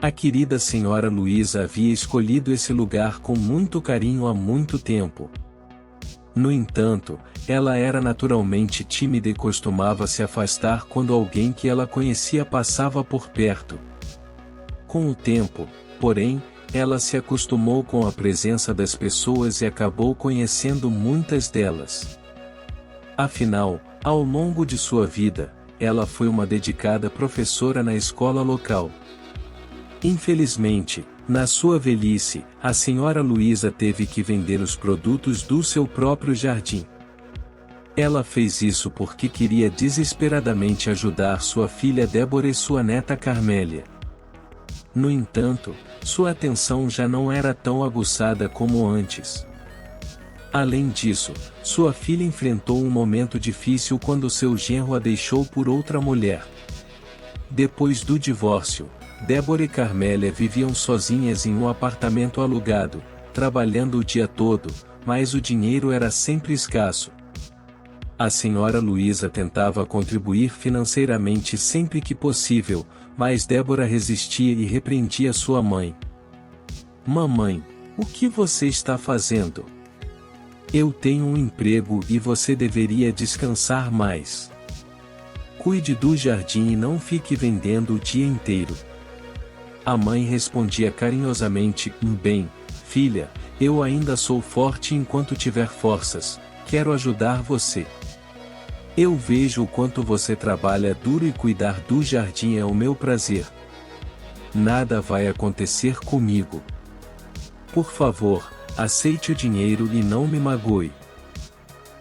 A querida senhora Luísa havia escolhido esse lugar com muito carinho há muito tempo. No entanto, ela era naturalmente tímida e costumava se afastar quando alguém que ela conhecia passava por perto. Com o tempo, porém, ela se acostumou com a presença das pessoas e acabou conhecendo muitas delas. Afinal, ao longo de sua vida, ela foi uma dedicada professora na escola local. Infelizmente, na sua velhice, a senhora Luísa teve que vender os produtos do seu próprio jardim. Ela fez isso porque queria desesperadamente ajudar sua filha Débora e sua neta Carmélia. No entanto, sua atenção já não era tão aguçada como antes. Além disso, sua filha enfrentou um momento difícil quando seu genro a deixou por outra mulher. Depois do divórcio, Débora e Carmélia viviam sozinhas em um apartamento alugado, trabalhando o dia todo, mas o dinheiro era sempre escasso. A senhora Luísa tentava contribuir financeiramente sempre que possível, mas Débora resistia e repreendia sua mãe. "Mamãe, o que você está fazendo? Eu tenho um emprego e você deveria descansar mais. Cuide do jardim e não fique vendendo o dia inteiro." A mãe respondia carinhosamente: "Bem, filha, eu ainda sou forte enquanto tiver forças, quero ajudar você. Eu vejo o quanto você trabalha duro e cuidar do jardim é o meu prazer. Nada vai acontecer comigo. Por favor, aceite o dinheiro e não me magoe.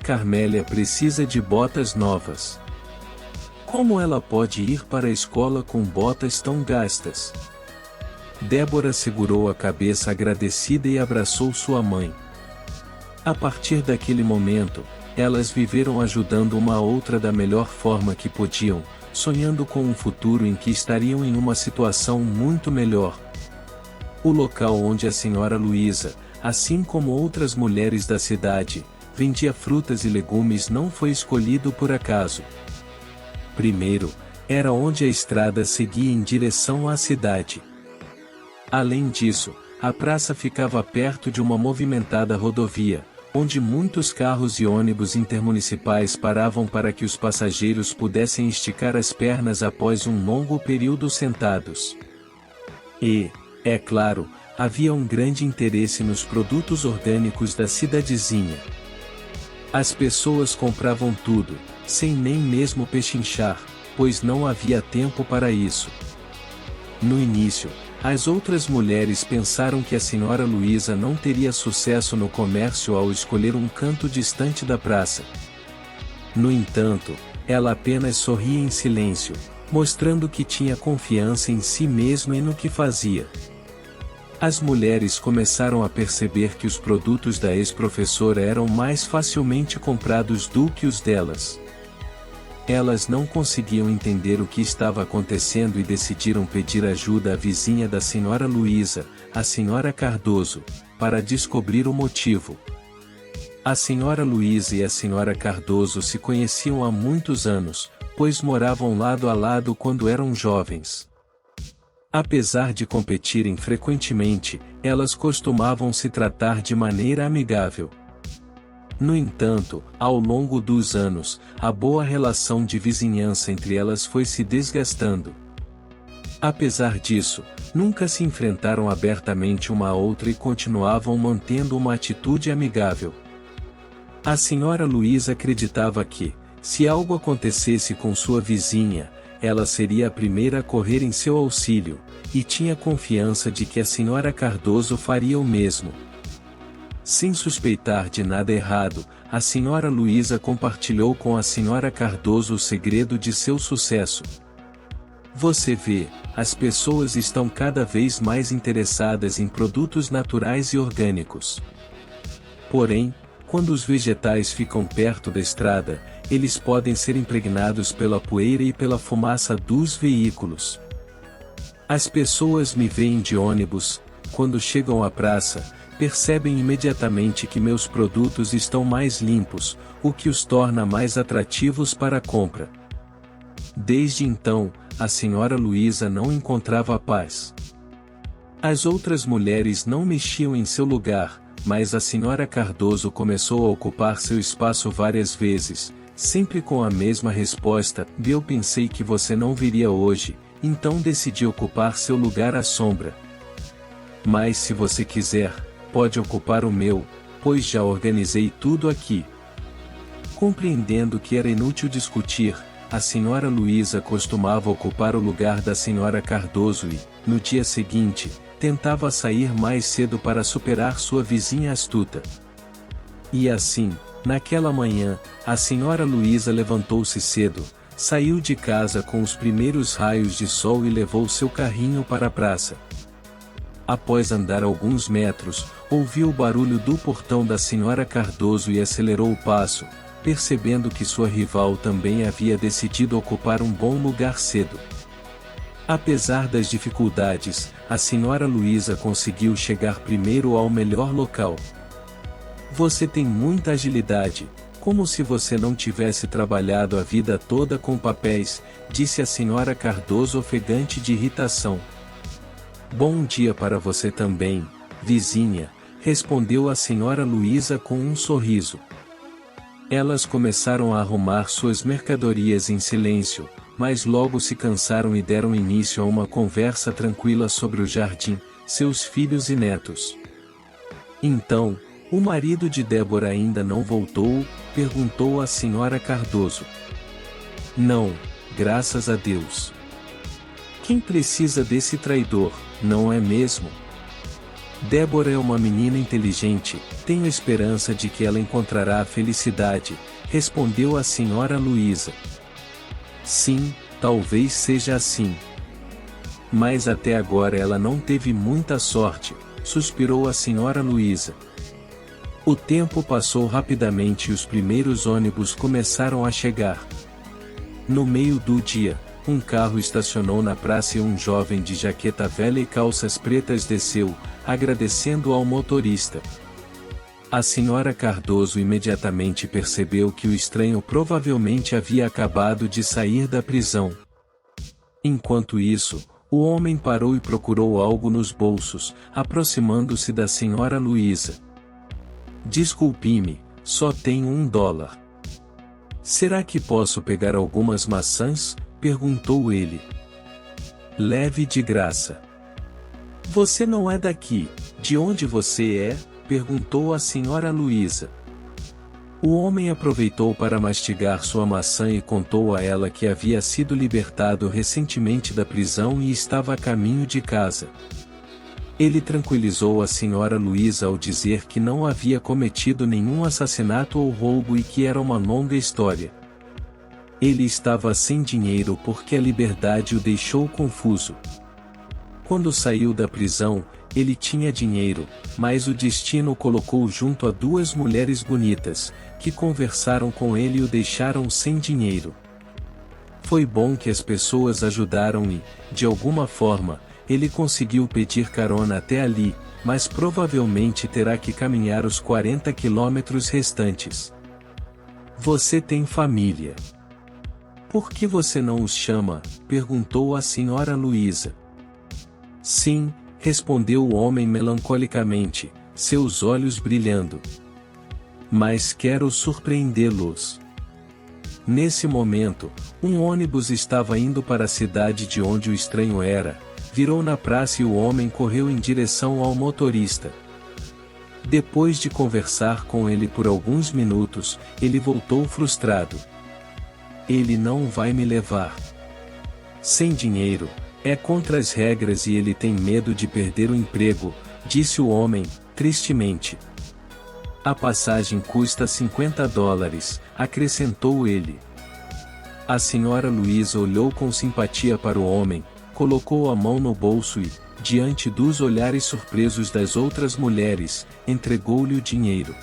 Carmélia precisa de botas novas. Como ela pode ir para a escola com botas tão gastas?" Débora segurou a cabeça agradecida e abraçou sua mãe. A partir daquele momento, elas viveram ajudando uma a outra da melhor forma que podiam, sonhando com um futuro em que estariam em uma situação muito melhor. O local onde a senhora Luísa, assim como outras mulheres da cidade, vendia frutas e legumes não foi escolhido por acaso. Primeiro, era onde a estrada seguia em direção à cidade. Além disso, a praça ficava perto de uma movimentada rodovia, onde muitos carros e ônibus intermunicipais paravam para que os passageiros pudessem esticar as pernas após um longo período sentados. E, é claro, havia um grande interesse nos produtos orgânicos da cidadezinha. As pessoas compravam tudo, sem nem mesmo pechinchar, pois não havia tempo para isso. No início, as outras mulheres pensaram que a senhora Luísa não teria sucesso no comércio ao escolher um canto distante da praça. No entanto, ela apenas sorria em silêncio, mostrando que tinha confiança em si mesma e no que fazia. As mulheres começaram a perceber que os produtos da ex-professora eram mais facilmente comprados do que os delas. Elas não conseguiam entender o que estava acontecendo e decidiram pedir ajuda à vizinha da senhora Luísa, a senhora Cardoso, para descobrir o motivo. A senhora Luísa e a senhora Cardoso se conheciam há muitos anos, pois moravam lado a lado quando eram jovens. Apesar de competirem frequentemente, elas costumavam se tratar de maneira amigável. No entanto, ao longo dos anos, a boa relação de vizinhança entre elas foi se desgastando. Apesar disso, nunca se enfrentaram abertamente uma a outra e continuavam mantendo uma atitude amigável. A senhora Luísa acreditava que, se algo acontecesse com sua vizinha, ela seria a primeira a correr em seu auxílio, e tinha confiança de que a senhora Cardoso faria o mesmo. Sem suspeitar de nada errado, a senhora Luísa compartilhou com a senhora Cardoso o segredo de seu sucesso. Você vê, as pessoas estão cada vez mais interessadas em produtos naturais e orgânicos. Porém, quando os vegetais ficam perto da estrada, eles podem ser impregnados pela poeira e pela fumaça dos veículos. As pessoas me veem de ônibus, quando chegam à praça, percebem imediatamente que meus produtos estão mais limpos, o que os torna mais atrativos para a compra. Desde então, a senhora Luísa não encontrava paz. As outras mulheres não mexiam em seu lugar, mas a senhora Cardoso começou a ocupar seu espaço várias vezes, sempre com a mesma resposta: eu pensei que você não viria hoje, então decidi ocupar seu lugar à sombra. Mas se você quiser, pode ocupar o meu, pois já organizei tudo aqui. Compreendendo que era inútil discutir, a senhora Luísa costumava ocupar o lugar da senhora Cardoso e, no dia seguinte, tentava sair mais cedo para superar sua vizinha astuta. E assim, naquela manhã, a senhora Luísa levantou-se cedo, saiu de casa com os primeiros raios de sol e levou seu carrinho para a praça. Após andar alguns metros, ouviu o barulho do portão da senhora Cardoso e acelerou o passo, percebendo que sua rival também havia decidido ocupar um bom lugar cedo. Apesar das dificuldades, a senhora Luísa conseguiu chegar primeiro ao melhor local. Você tem muita agilidade, como se você não tivesse trabalhado a vida toda com papéis, disse a senhora Cardoso ofegante de irritação. Bom dia para você também, vizinha, respondeu a senhora Luísa com um sorriso. Elas começaram a arrumar suas mercadorias em silêncio, mas logo se cansaram e deram início a uma conversa tranquila sobre o jardim, seus filhos e netos. Então, o marido de Débora ainda não voltou? Perguntou a senhora Cardoso. Não, graças a Deus. Quem precisa desse traidor, não é mesmo? Débora é uma menina inteligente, tenho esperança de que ela encontrará a felicidade, respondeu a senhora Luísa. Sim, talvez seja assim. Mas até agora ela não teve muita sorte, suspirou a senhora Luísa. O tempo passou rapidamente e os primeiros ônibus começaram a chegar. No meio do dia, um carro estacionou na praça e um jovem de jaqueta velha e calças pretas desceu, agradecendo ao motorista. A senhora Cardoso imediatamente percebeu que o estranho provavelmente havia acabado de sair da prisão. Enquanto isso, o homem parou e procurou algo nos bolsos, aproximando-se da senhora Luísa. Desculpe-me, só tenho $1. Será que posso pegar algumas maçãs? Perguntou ele. Leve de graça. Você não é daqui, de onde você é? Perguntou a senhora Luísa. O homem aproveitou para mastigar sua maçã e contou a ela que havia sido libertado recentemente da prisão e estava a caminho de casa. Ele tranquilizou a senhora Luísa ao dizer que não havia cometido nenhum assassinato ou roubo e que era uma longa história. Ele estava sem dinheiro porque a liberdade o deixou confuso. Quando saiu da prisão, ele tinha dinheiro, mas o destino o colocou junto a duas mulheres bonitas, que conversaram com ele e o deixaram sem dinheiro. Foi bom que as pessoas ajudaram e, de alguma forma, ele conseguiu pedir carona até ali, mas provavelmente terá que caminhar os 40 quilômetros restantes. Você tem família. Por que você não os chama? Perguntou a senhora Luísa. Sim, respondeu o homem melancolicamente, seus olhos brilhando. Mas quero surpreendê-los. Nesse momento, um ônibus estava indo para a cidade de onde o estranho era, virou na praça e o homem correu em direção ao motorista. Depois de conversar com ele por alguns minutos, ele voltou frustrado. Ele não vai me levar. Sem dinheiro, é contra as regras e ele tem medo de perder o emprego, disse o homem, tristemente. A passagem custa $50, acrescentou ele. A senhora Luísa olhou com simpatia para o homem, colocou a mão no bolso e, diante dos olhares surpresos das outras mulheres, entregou-lhe o dinheiro.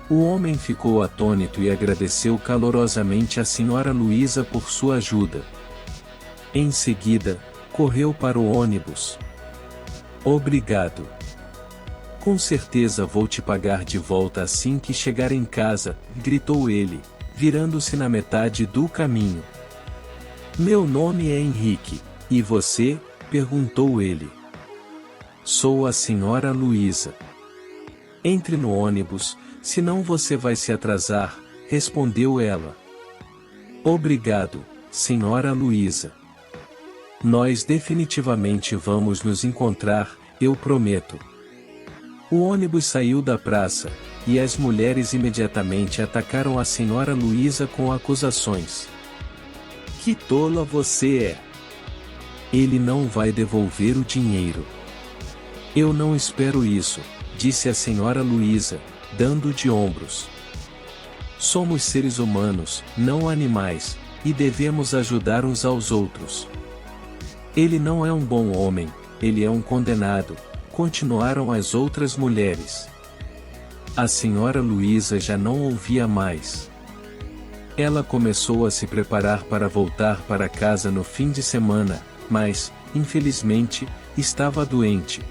O homem ficou atônito e agradeceu calorosamente a senhora Luísa por sua ajuda. Em seguida, correu para o ônibus. Obrigado. Com certeza vou te pagar de volta assim que chegar em casa, gritou ele, virando-se na metade do caminho. Meu nome é Henrique, e você? Perguntou ele. Sou a senhora Luísa. Entre no ônibus, senão você vai se atrasar, respondeu ela. Obrigado, senhora Luísa. Nós definitivamente vamos nos encontrar, eu prometo. O ônibus saiu da praça, e as mulheres imediatamente atacaram a senhora Luísa com acusações. Que tola você é! Ele não vai devolver o dinheiro. Eu não espero isso, disse a senhora Luísa, dando de ombros. Somos seres humanos, não animais, e devemos ajudar uns aos outros. Ele não é um bom homem, ele é um condenado, continuaram as outras mulheres. A senhora Luísa já não ouvia mais. Ela começou a se preparar para voltar para casa no fim de semana, mas, infelizmente, estava doente.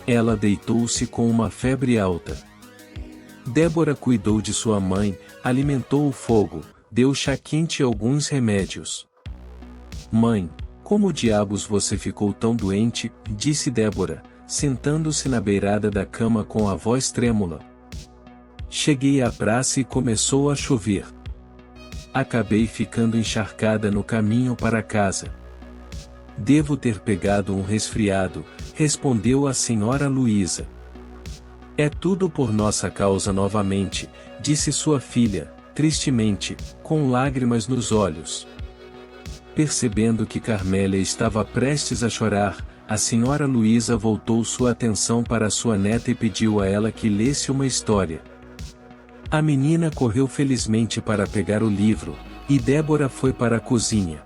Ela deitou-se com uma febre alta. Débora cuidou de sua mãe, alimentou o fogo, deu chá quente e alguns remédios. Mãe, como diabos você ficou tão doente? Disse Débora, sentando-se na beirada da cama com a voz trêmula. Cheguei à praça e começou a chover. Acabei ficando encharcada no caminho para casa. Devo ter pegado um resfriado, respondeu a senhora Luísa. É tudo por nossa causa novamente, disse sua filha, tristemente, com lágrimas nos olhos. Percebendo que Carmélia estava prestes a chorar, a senhora Luísa voltou sua atenção para sua neta e pediu a ela que lesse uma história. A menina correu felizmente para pegar o livro, e Débora foi para a cozinha.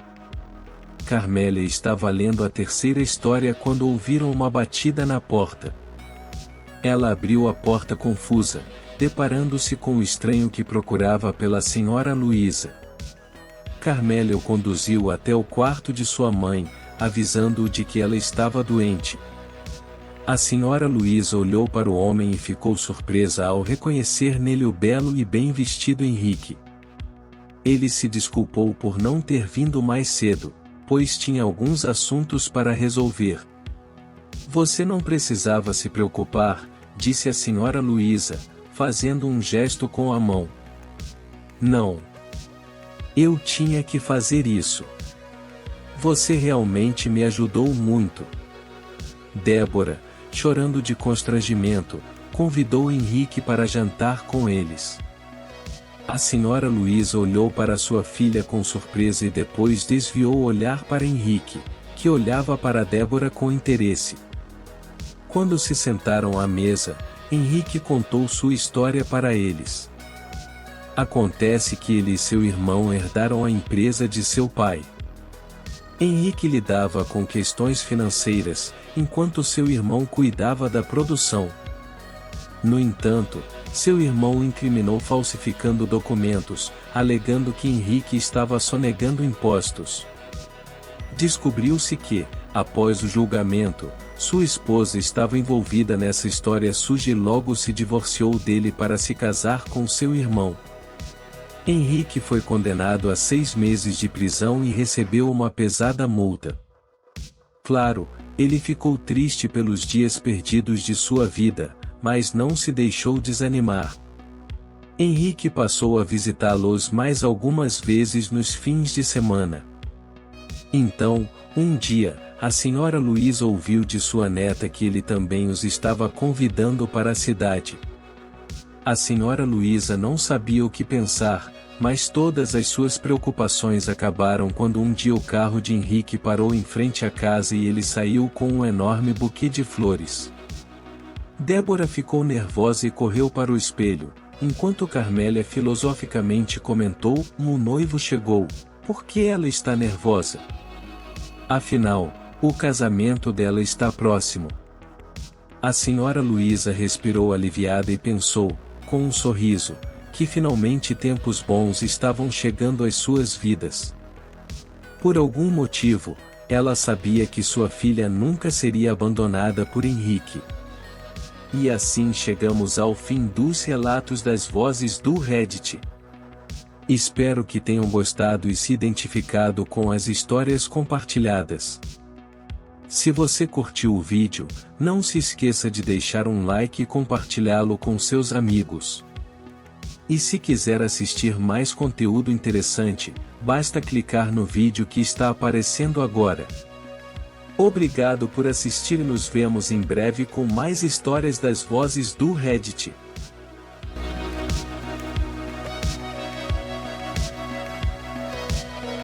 Carmélia estava lendo a terceira história quando ouviram uma batida na porta. Ela abriu a porta confusa, deparando-se com o estranho que procurava pela senhora Luísa. Carmélia o conduziu até o quarto de sua mãe, avisando-o de que ela estava doente. A senhora Luísa olhou para o homem e ficou surpresa ao reconhecer nele o belo e bem vestido Henrique. Ele se desculpou por não ter vindo mais cedo, pois tinha alguns assuntos para resolver. Você não precisava se preocupar, disse a senhora Luísa, fazendo um gesto com a mão. Não. Eu tinha que fazer isso. Você realmente me ajudou muito. Débora, chorando de constrangimento, convidou Henrique para jantar com eles. A senhora Luísa olhou para sua filha com surpresa e depois desviou o olhar para Henrique, que olhava para Débora com interesse. Quando se sentaram à mesa, Henrique contou sua história para eles. Acontece que ele e seu irmão herdaram a empresa de seu pai. Henrique lidava com questões financeiras, enquanto seu irmão cuidava da produção. No entanto, seu irmão o incriminou falsificando documentos, alegando que Henrique estava sonegando impostos. Descobriu-se que, após o julgamento, sua esposa estava envolvida nessa história suja e logo se divorciou dele para se casar com seu irmão. Henrique foi condenado a 6 meses de prisão e recebeu uma pesada multa. Claro, ele ficou triste pelos dias perdidos de sua vida, mas não se deixou desanimar. Henrique passou a visitá-los mais algumas vezes nos fins de semana. Então, um dia, a senhora Luísa ouviu de sua neta que ele também os estava convidando para a cidade. A senhora Luísa não sabia o que pensar, mas todas as suas preocupações acabaram quando um dia o carro de Henrique parou em frente à casa e ele saiu com um enorme buquê de flores. Débora ficou nervosa e correu para o espelho, enquanto Carmélia filosoficamente comentou: "O noivo chegou, por que ela está nervosa? Afinal, o casamento dela está próximo." A senhora Luísa respirou aliviada e pensou, com um sorriso, que finalmente tempos bons estavam chegando às suas vidas. Por algum motivo, ela sabia que sua filha nunca seria abandonada por Henrique. E assim chegamos ao fim dos relatos das vozes do Reddit. Espero que tenham gostado e se identificado com as histórias compartilhadas. Se você curtiu o vídeo, não se esqueça de deixar um like e compartilhá-lo com seus amigos. E se quiser assistir mais conteúdo interessante, basta clicar no vídeo que está aparecendo agora. Obrigado por assistir e nos vemos em breve com mais histórias das vozes do Reddit.